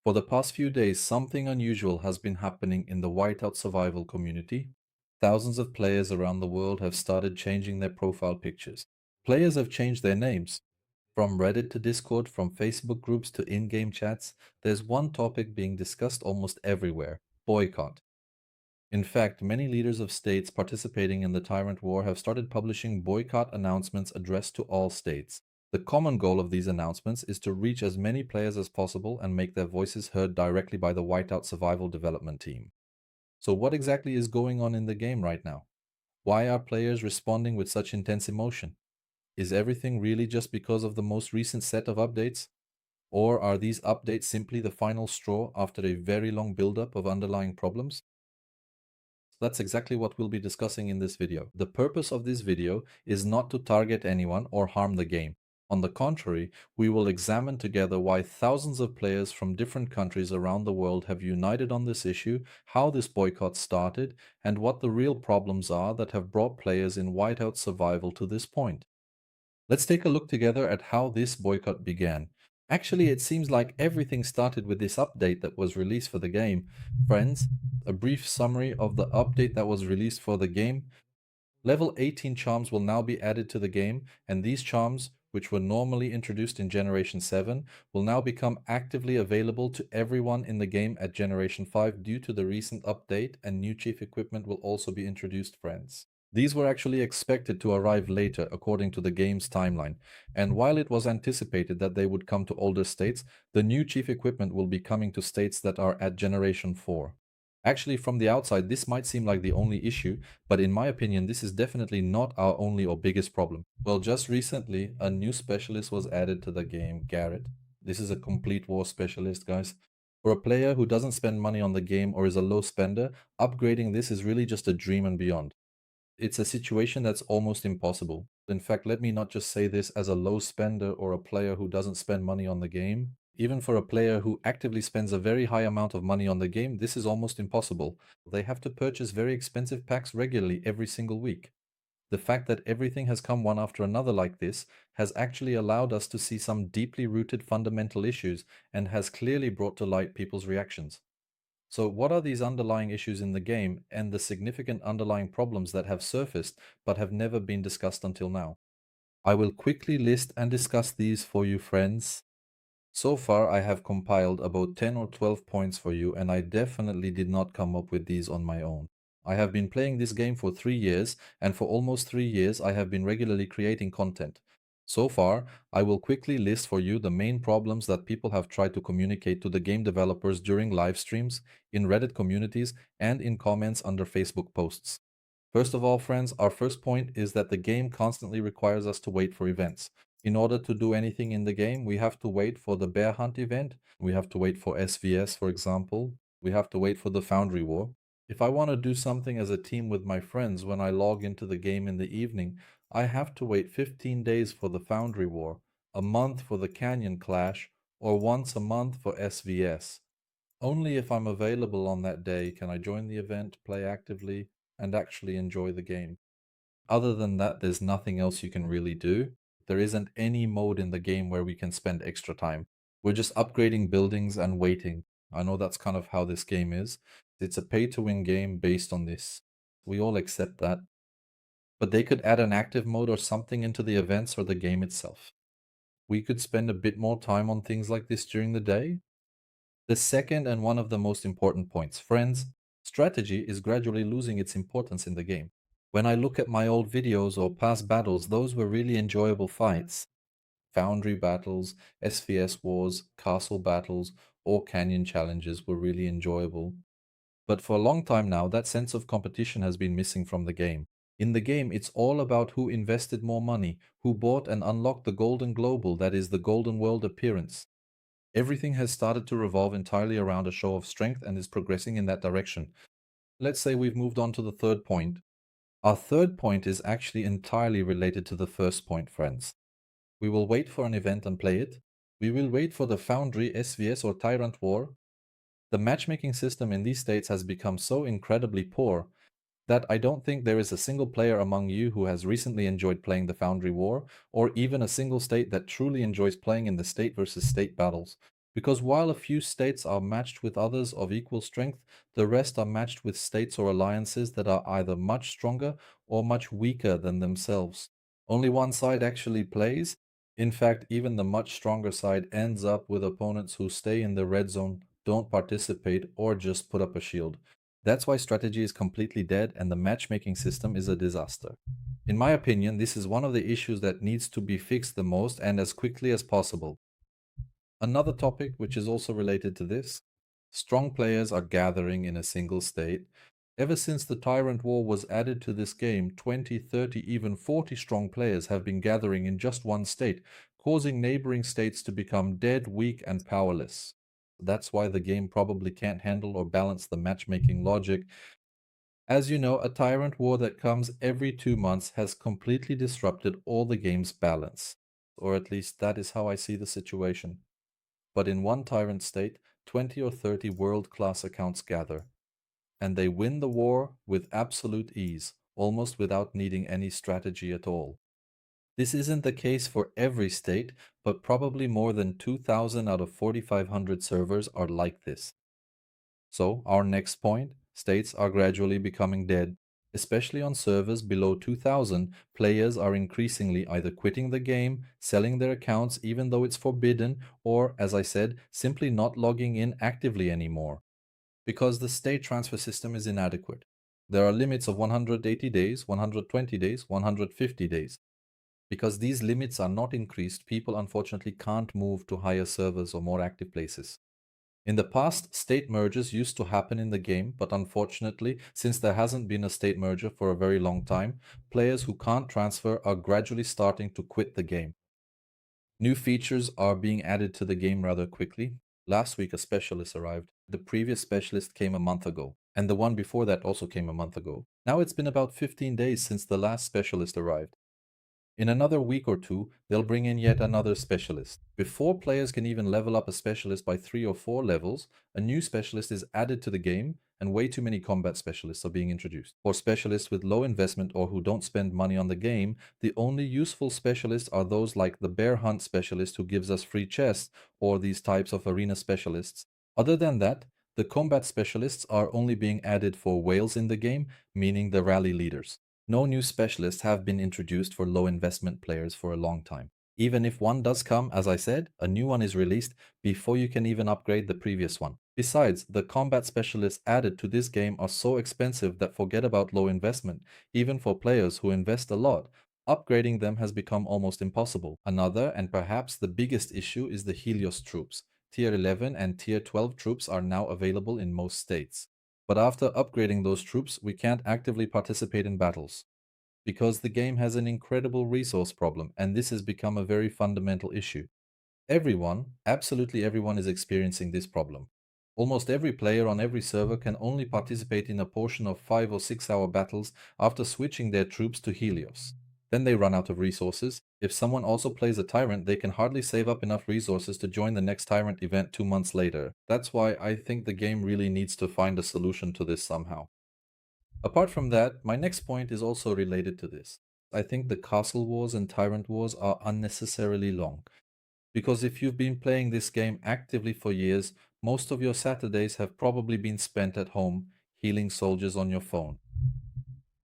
For the past few days, something unusual has been happening in the Whiteout Survival community. Thousands of players around the world have started changing their profile pictures. Players have changed their names. From Reddit to Discord, from Facebook groups to in-game chats, there's one topic being discussed almost everywhere: boycott. In fact, many leaders of states participating in the Tyrant War have started publishing boycott announcements addressed to all states. The common goal of these announcements is to reach as many players as possible and make their voices heard directly by the Whiteout Survival development team. So what exactly is going on in the game right now? Why are players responding with such intense emotion? Is everything really just because of the most recent set of updates? Or are these updates simply the final straw after a very long buildup of underlying problems? That's exactly what we'll be discussing in this video. The purpose of this video is not to target anyone or harm the game. On the contrary, we will examine together why thousands of players from different countries around the world have united on this issue, how this boycott started, and what the real problems are that have brought players in Whiteout Survival to this point. Let's take a look together at how this boycott began. Actually, it seems like everything started with this update that was released for the game. Friends, a brief summary of the update that was released for the game. Level 18 charms will now be added to the game, and these charms, which were normally introduced in Generation 7, will now become actively available to everyone in the game at Generation 5 due to the recent update, and new chief equipment will also be introduced, friends. These were actually expected to arrive later according to the game's timeline, and while it was anticipated that they would come to older states, the new chief equipment will be coming to states that are at Generation 4. Actually, from the outside, this might seem like the only issue, but in my opinion, this is definitely not our only or biggest problem. Well, just recently, a new specialist was added to the game, Garrett. This is a complete war specialist, guys. For a player who doesn't spend money on the game or is a low spender, upgrading this is really just a dream and beyond. It's a situation that's almost impossible. In fact, let me not just say this as a low spender or a player who doesn't spend money on the game. Even for a player who actively spends a very high amount of money on the game, this is almost impossible. They have to purchase very expensive packs regularly every single week. The fact that everything has come one after another like this has actually allowed us to see some deeply rooted fundamental issues and has clearly brought to light people's reactions. So what are these underlying issues in the game and the significant underlying problems that have surfaced but have never been discussed until now? I will quickly list and discuss these for you, friends. So far, I have compiled about 10 or 12 points for you, and I definitely did not come up with these on my own. I have been playing this game for 3 years, and for almost 3 years I have been regularly creating content. So far, I will quickly list for you the main problems that people have tried to communicate to the game developers during live streams, in Reddit communities, and in comments under Facebook posts. First of all, friends, our first point is that the game constantly requires us to wait for events. In order to do anything in the game, we have to wait for the bear hunt event, we have to wait for SVS, for example, we have to wait for the Foundry War. If I want to do something as a team with my friends when I log into the game in the evening, I have to wait 15 days for the Foundry War, a month for the Canyon Clash, or once a month for SVS. Only if I'm available on that day can I join the event, play actively, and actually enjoy the game. Other than that, there's nothing else you can really do. There isn't any mode in the game where we can spend extra time. We're just upgrading buildings and waiting. I know that's kind of how this game is. It's a pay-to-win game based on this. We all accept that. But they could add an active mode or something into the events or the game itself. We could spend a bit more time on things like this during the day. The second and one of the most important points, friends, strategy is gradually losing its importance in the game. When I look at my old videos or past battles, those were really enjoyable fights. Foundry battles, SVS wars, castle battles, or canyon challenges were really enjoyable. But for a long time now, that sense of competition has been missing from the game. In the game, it's all about who invested more money, who bought and unlocked the Golden Global, that is the Golden World appearance. Everything has started to revolve entirely around a show of strength and is progressing in that direction. Let's say we've moved on to the third point. Our third point is actually entirely related to the first point, friends. We will wait for an event and play it. We will wait for the Foundry, SVS, or Tyrant War. The matchmaking system in these states has become so incredibly poor that I don't think there is a single player among you who has recently enjoyed playing the Foundry War, or even a single state that truly enjoys playing in the state versus state battles. Because while a few states are matched with others of equal strength, the rest are matched with states or alliances that are either much stronger or much weaker than themselves. Only one side actually plays. In fact, even the much stronger side ends up with opponents who stay in the red zone, don't participate, or just put up a shield. That's why strategy is completely dead and the matchmaking system is a disaster. In my opinion, this is one of the issues that needs to be fixed the most and as quickly as possible. Another topic which is also related to this, strong players are gathering in a single state. Ever since the Tyrant War was added to this game, 20, 30, even 40 strong players have been gathering in just one state, causing neighboring states to become dead, weak, and powerless. That's why the game probably can't handle or balance the matchmaking logic. As you know, a Tyrant War that comes every 2 months has completely disrupted all the game's balance. Or at least that is how I see the situation. But in one tyrant state, 20 or 30 world-class accounts gather, and they win the war with absolute ease, almost without needing any strategy at all. This isn't the case for every state, but probably more than 2,000 out of 4,500 servers are like this. So, our next point, states are gradually becoming dead. Especially on servers below 2,000, players are increasingly either quitting the game, selling their accounts even though it's forbidden, or, as I said, simply not logging in actively anymore. Because the state transfer system is inadequate. There are limits of 180 days, 120 days, 150 days. Because these limits are not increased, people unfortunately can't move to higher servers or more active places. In the past, state mergers used to happen in the game, but unfortunately, since there hasn't been a state merger for a very long time, players who can't transfer are gradually starting to quit the game. New features are being added to the game rather quickly. Last week, a specialist arrived. The previous specialist came a month ago, and the one before that also came a month ago. Now it's been about 15 days since the last specialist arrived. In another week or two, they'll bring in yet another specialist. Before players can even level up a specialist by 3 or 4 levels, a new specialist is added to the game, and way too many combat specialists are being introduced. For specialists with low investment or who don't spend money on the game, the only useful specialists are those like the bear hunt specialist who gives us free chests, or these types of arena specialists. Other than that, the combat specialists are only being added for whales in the game, meaning the rally leaders. No new specialists have been introduced for low investment players for a long time. Even if one does come, as I said, a new one is released before you can even upgrade the previous one. Besides, the combat specialists added to this game are so expensive that forget about low investment. Even for players who invest a lot, upgrading them has become almost impossible. Another, and perhaps the biggest issue, is the Helios troops. Tier 11 and Tier 12 troops are now available in most states. But after upgrading those troops, we can't actively participate in battles. Because the game has an incredible resource problem, and this has become a very fundamental issue. Everyone, absolutely everyone, is experiencing this problem. Almost every player on every server can only participate in a portion of 5 or 6 hour battles after switching their troops to Helios. Then they run out of resources. If someone also plays a Tyrant, they can hardly save up enough resources to join the next Tyrant event 2 months later. That's why I think the game really needs to find a solution to this somehow. Apart from that, my next point is also related to this. I think the Castle Wars and Tyrant Wars are unnecessarily long. Because if you've been playing this game actively for years, most of your Saturdays have probably been spent at home, healing soldiers on your phone.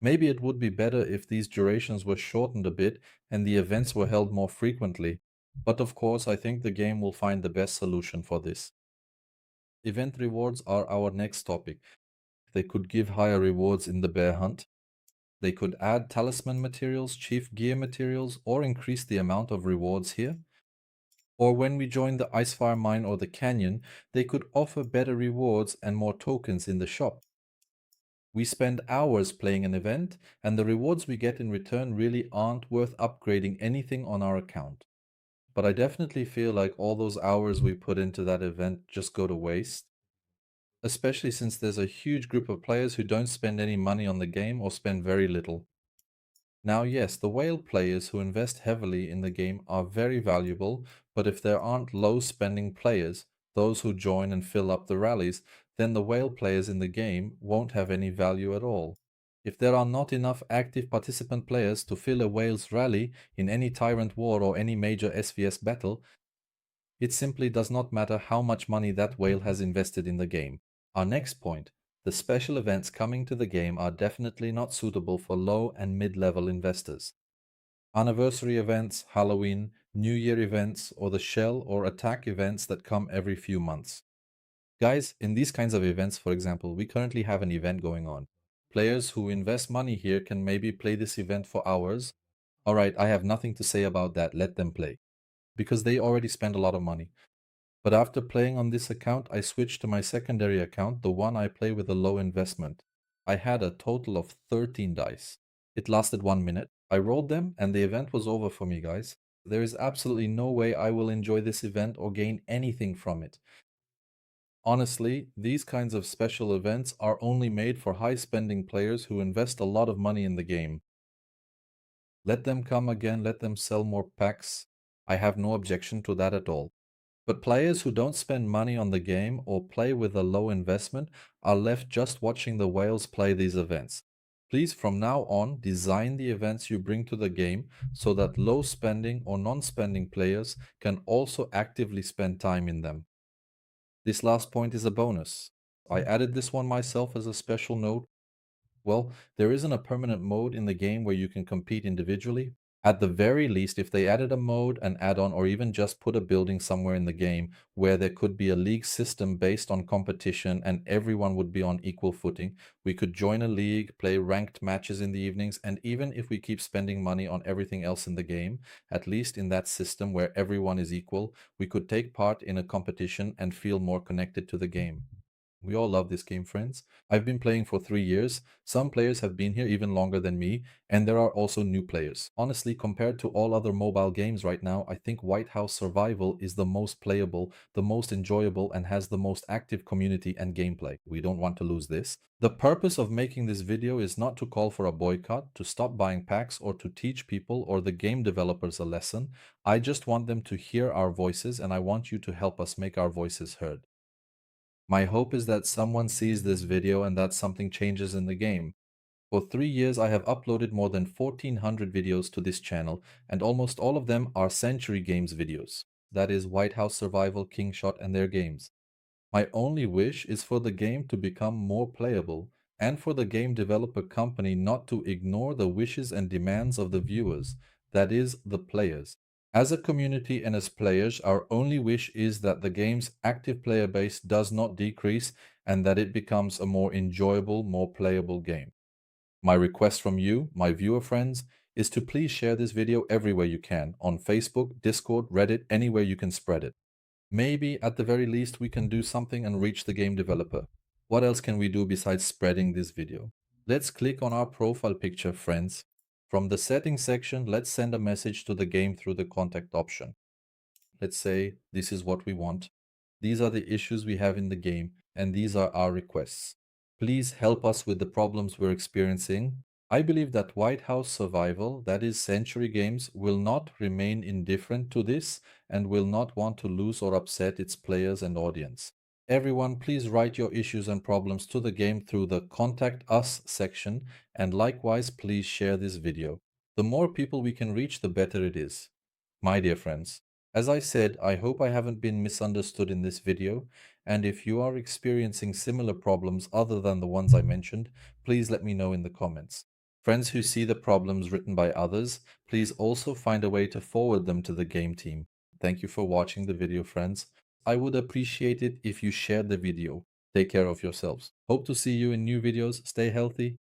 Maybe it would be better if these durations were shortened a bit and the events were held more frequently. But of course, I think the game will find the best solution for this. Event rewards are our next topic. They could give higher rewards in the bear hunt. They could add talisman materials, chief gear materials, or increase the amount of rewards here. Or when we join the Icefire Mine or the Canyon, they could offer better rewards and more tokens in the shop. We spend hours playing an event, and the rewards we get in return really aren't worth upgrading anything on our account. But I definitely feel like all those hours we put into that event just go to waste. Especially since there's a huge group of players who don't spend any money on the game or spend very little. Now, yes, the whale players who invest heavily in the game are very valuable, but if there aren't low spending players, those who join and fill up the rallies, then the whale players in the game won't have any value at all. If there are not enough active participant players to fill a whale's rally in any Tyrant War or any major SVS battle, It simply does not matter how much money that whale has invested in the game. Our next point, the special events coming to the game are definitely not suitable for low and mid-level investors. Anniversary events, Halloween, New Year events, or the shell or attack events that come every few months. Guys, in these kinds of events, for example, we currently have an event going on. Players who invest money here can maybe play this event for hours. All right, I have nothing to say about that. Let them play. Because they already spend a lot of money. But after playing on this account, I switched to my secondary account, the one I play with a low investment. I had a total of 13 dice. It lasted 1 minute. I rolled them and the event was over for me, guys. There is absolutely no way I will enjoy this event or gain anything from it. Honestly, these kinds of special events are only made for high-spending players who invest a lot of money in the game. Let them come again, let them sell more packs. I have no objection to that at all. But players who don't spend money on the game or play with a low investment are left just watching the whales play these events. Please, from now on, design the events you bring to the game so that low spending or non-spending players can also actively spend time in them. This last point is a bonus. I added this one myself as a special note. Well, there isn't a permanent mode in the game where you can compete individually. At the very least, if they added a mode, an add-on, or even just put a building somewhere in the game where there could be a league system based on competition and everyone would be on equal footing, we could join a league, play ranked matches in the evenings, and even if we keep spending money on everything else in the game, at least in that system where everyone is equal, we could take part in a competition and feel more connected to the game. We all love this game, friends. I've been playing for 3 years. Some players have been here even longer than me, and there are also new players. Honestly, compared to all other mobile games right now, I think Whiteout Survival is the most playable, the most enjoyable, and has the most active community and gameplay. We don't want to lose this. The purpose of making this video is not to call for a boycott, to stop buying packs, or to teach people or the game developers a lesson. I just want them to hear our voices, and I want you to help us make our voices heard. My hope is that someone sees this video and that something changes in the game. For 3 years, I have uploaded more than 1400 videos to this channel, and almost all of them are Century Games videos. That is Whiteout Survival, Kingshot, and their games. My only wish is for the game to become more playable, and for the game developer company not to ignore the wishes and demands of the viewers, that is, the players. As a community and as players, our only wish is that the game's active player base does not decrease and that it becomes a more enjoyable, more playable game. My request from you, my viewer friends, is to please share this video everywhere you can, on Facebook, Discord, Reddit, anywhere you can spread it. Maybe at the very least we can do something and reach the game developer. What else can we do besides spreading this video? Let's click on our profile picture, friends. From the settings section, let's send a message to the game through the contact option. Let's say this is what we want. These are the issues we have in the game, and these are our requests. Please help us with the problems we're experiencing. I believe that Whiteout Survival, that is Century Games, will not remain indifferent to this and will not want to lose or upset its players and audience. Everyone, please write your issues and problems to the game through the Contact Us section, and likewise, please share this video. The more people we can reach, the better it is. My dear friends, as I said, I hope I haven't been misunderstood in this video, and if you are experiencing similar problems other than the ones I mentioned, please let me know in the comments. Friends who see the problems written by others, please also find a way to forward them to the game team. Thank you for watching the video, friends. I would appreciate it if you shared the video. Take care of yourselves. Hope to see you in new videos. Stay healthy.